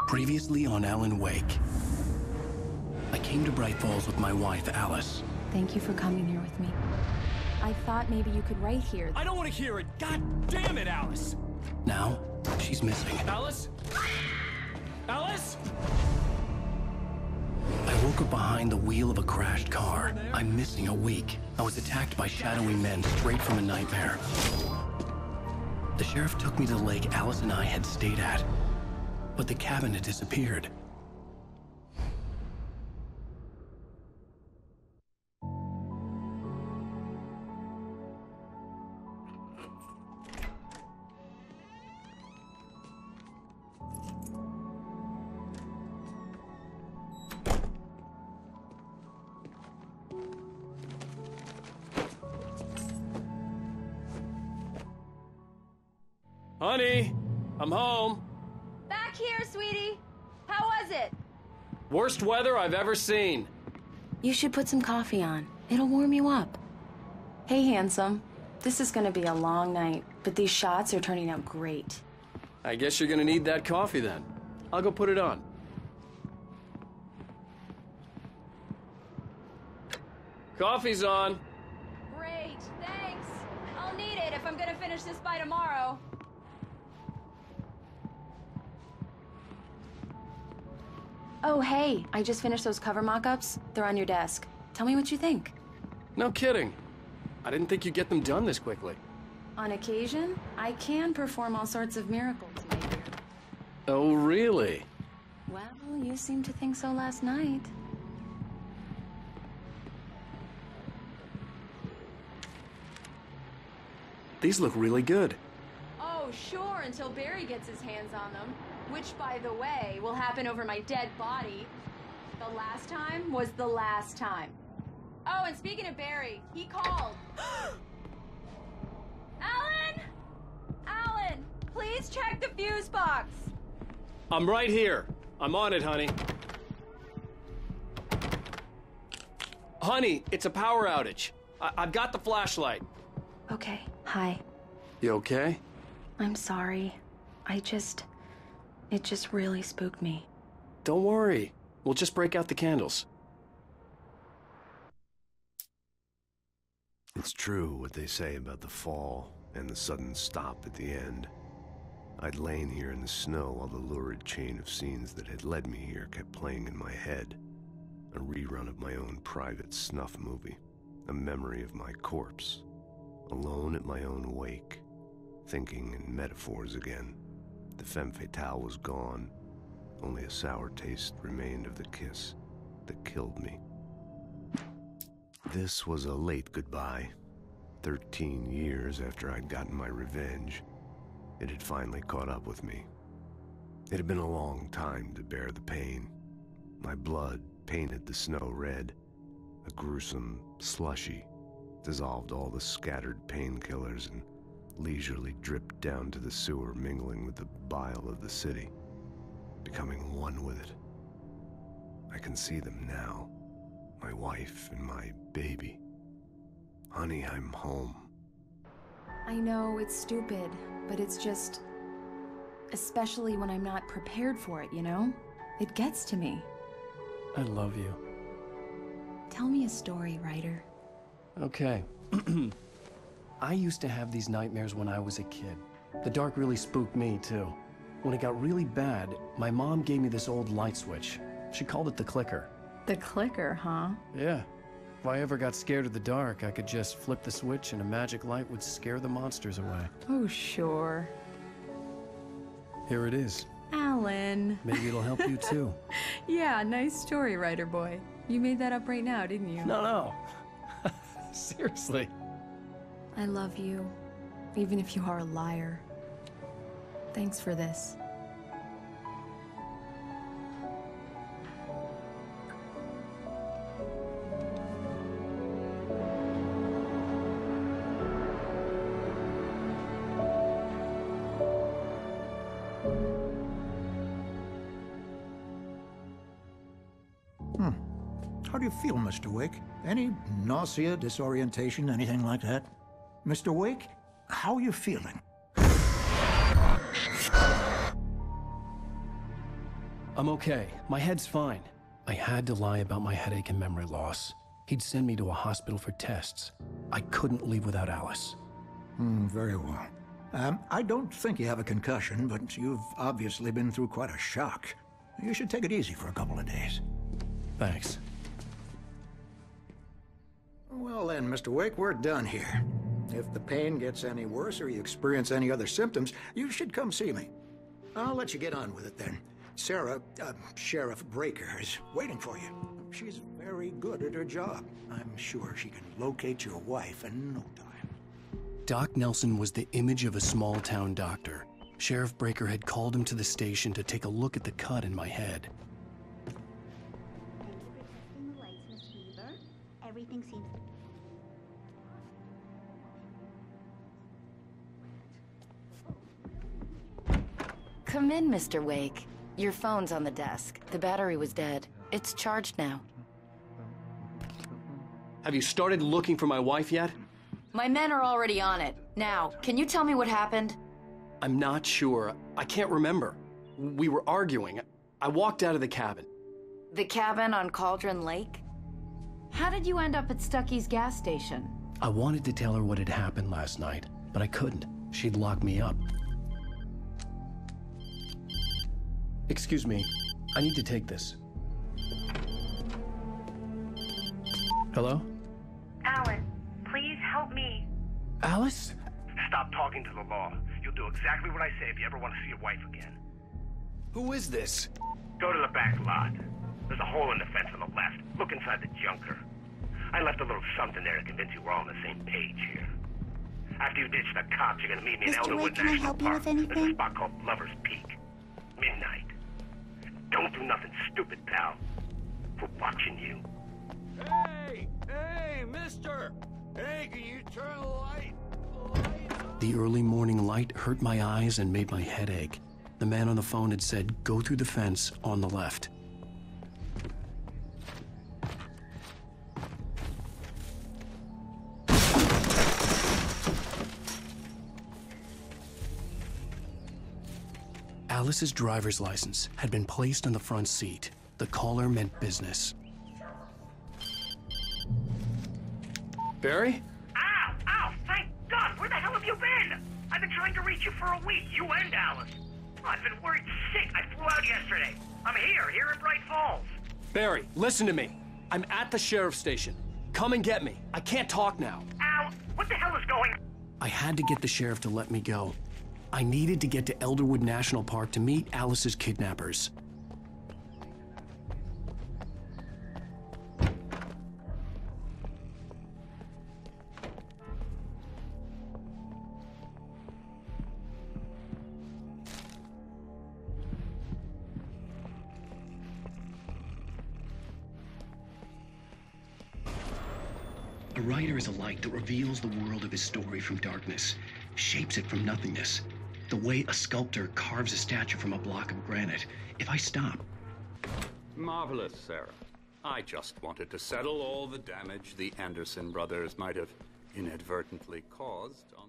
Previously on Alan Wake. I came to Bright Falls with my wife, Alice. Thank you for coming here with me. I thought maybe you could write here. I don't want to hear it! God damn it, Alice! Now, she's missing. Alice? Alice? I woke up behind the wheel of a crashed car. I'm missing a week. I was attacked by shadowy men straight from a nightmare. The sheriff took me to the lake Alice and I had stayed at, but the cabin had disappeared. Honey, I'm home. Back here, sweetie. How was it? Worst weather I've ever seen. You should put some coffee on. It'll warm you up. Hey, handsome. This is gonna be a long night, but these shots are turning out great. I guess you're gonna need that coffee then. I'll go put it on. Coffee's on. Great, thanks. I'll need it if I'm gonna finish this by tomorrow. Oh, hey, I just finished those cover mock-ups. They're on your desk. Tell me what you think. No kidding. I didn't think you'd get them done this quickly. On occasion, I can perform all sorts of miracles, my dear. Oh, really? Well, you seemed to think so last night. These look really good. Oh, sure, until Barry gets his hands on them. Which, by the way, will happen over my dead body. The last time was the last time. Oh, and speaking of Barry, he called. Alan! Alan, please check the fuse box. I'm right here. I'm on it, honey. Honey, it's a power outage. I've got the flashlight. Okay, hi. You okay? I'm sorry. It just really spooked me. Don't worry. We'll just break out the candles. It's true what they say about the fall and the sudden stop at the end. I'd lain here in the snow while the lurid chain of scenes that had led me here kept playing in my head. A rerun of my own private snuff movie. A memory of my corpse. Alone at my own wake. Thinking in metaphors again. The femme fatale was gone. Only a sour taste remained of the kiss that killed me. This was a late goodbye. 13 years after I'd gotten my revenge, it had finally caught up with me. It had been a long time to bear the pain. My blood painted the snow red. A gruesome slushy dissolved all the scattered painkillers and leisurely dripped down to the sewer, mingling with the bile of the city, becoming one with it. I can see them now, my wife and my baby. Honey, I'm home. I know it's stupid, but it's just... especially when I'm not prepared for it, you know? It gets to me. I love you. Tell me a story, writer. Okay. I used to have these nightmares when I was a kid. The dark really spooked me, too. When it got really bad, my mom gave me this old light switch. She called it the clicker. The clicker, huh? Yeah. If I ever got scared of the dark, I could just flip the switch and a magic light would scare the monsters away. Oh, sure. Here it is. Alan. Maybe it'll help you, too. Yeah, nice story, writer boy. You made that up right now, didn't you? No. Seriously. I love you, even if you are a liar. Thanks for this. How do you feel, Mr. Wake? Any nausea, disorientation, anything like that? Mr. Wake, how are you feeling? I'm okay. My head's fine. I had to lie about my headache and memory loss. He'd send me to a hospital for tests. I couldn't leave without Alice. Very well. I don't think you have a concussion, but you've obviously been through quite a shock. You should take it easy for a couple of days. Thanks. Well then, Mr. Wake, we're done here. If the pain gets any worse or you experience any other symptoms, you should come see me. I'll let you get on with it then. Sarah, Sheriff Breaker, is waiting for you. She's very good at her job. I'm sure she can locate your wife in no time. Doc Nelson was the image of a small-town doctor. Sheriff Breaker had called him to the station to take a look at the cut in my head. Thank you for testing the lights, Miss Weaver. Everything seems... Come in, Mr. Wake. Your phone's on the desk. The battery was dead. It's charged now. Have you started looking for my wife yet? My men are already on it. Now, can you tell me what happened? I'm not sure. I can't remember. We were arguing. I walked out of the cabin. The cabin on Cauldron Lake? How did you end up at Stucky's gas station? I wanted to tell her what had happened last night, but I couldn't. She'd lock me up. Excuse me. I need to take this. Hello? Alan, please help me. Alice? Stop talking to the law. You'll do exactly what I say if you ever want to see your wife again. Who is this? Go to the back lot. There's a hole in the fence on the left. Look inside the junker. I left a little something there to convince you we're all on the same page here. After you ditch the cops, you're gonna meet me in Mr. Elderwood Wake, can I National help you Park. with There's a anything? spot called Lover's Peak. Midnight. Don't do nothing stupid, pal. We're watching you. Hey, mister! Hey, can you turn the light? The early morning light hurt my eyes and made my head ache. The man on the phone had said, go through the fence on the left. Alice's driver's license had been placed on the front seat. The caller meant business. Barry? Ow! Thank God! Where the hell have you been? I've been trying to reach you for a week, you and Alice. I've been worried sick. I flew out yesterday. I'm here in Bright Falls. Barry, listen to me. I'm at the sheriff's station. Come and get me. I can't talk now. Al, what the hell is going on? I had to get the sheriff to let me go. I needed to get to Elderwood National Park to meet Alice's kidnappers. A writer is a light that reveals the world of his story from darkness, shapes it from nothingness. The way a sculptor carves a statue from a block of granite. If I stop... Marvelous, Sarah. I just wanted to settle all the damage the Anderson brothers might have inadvertently caused on...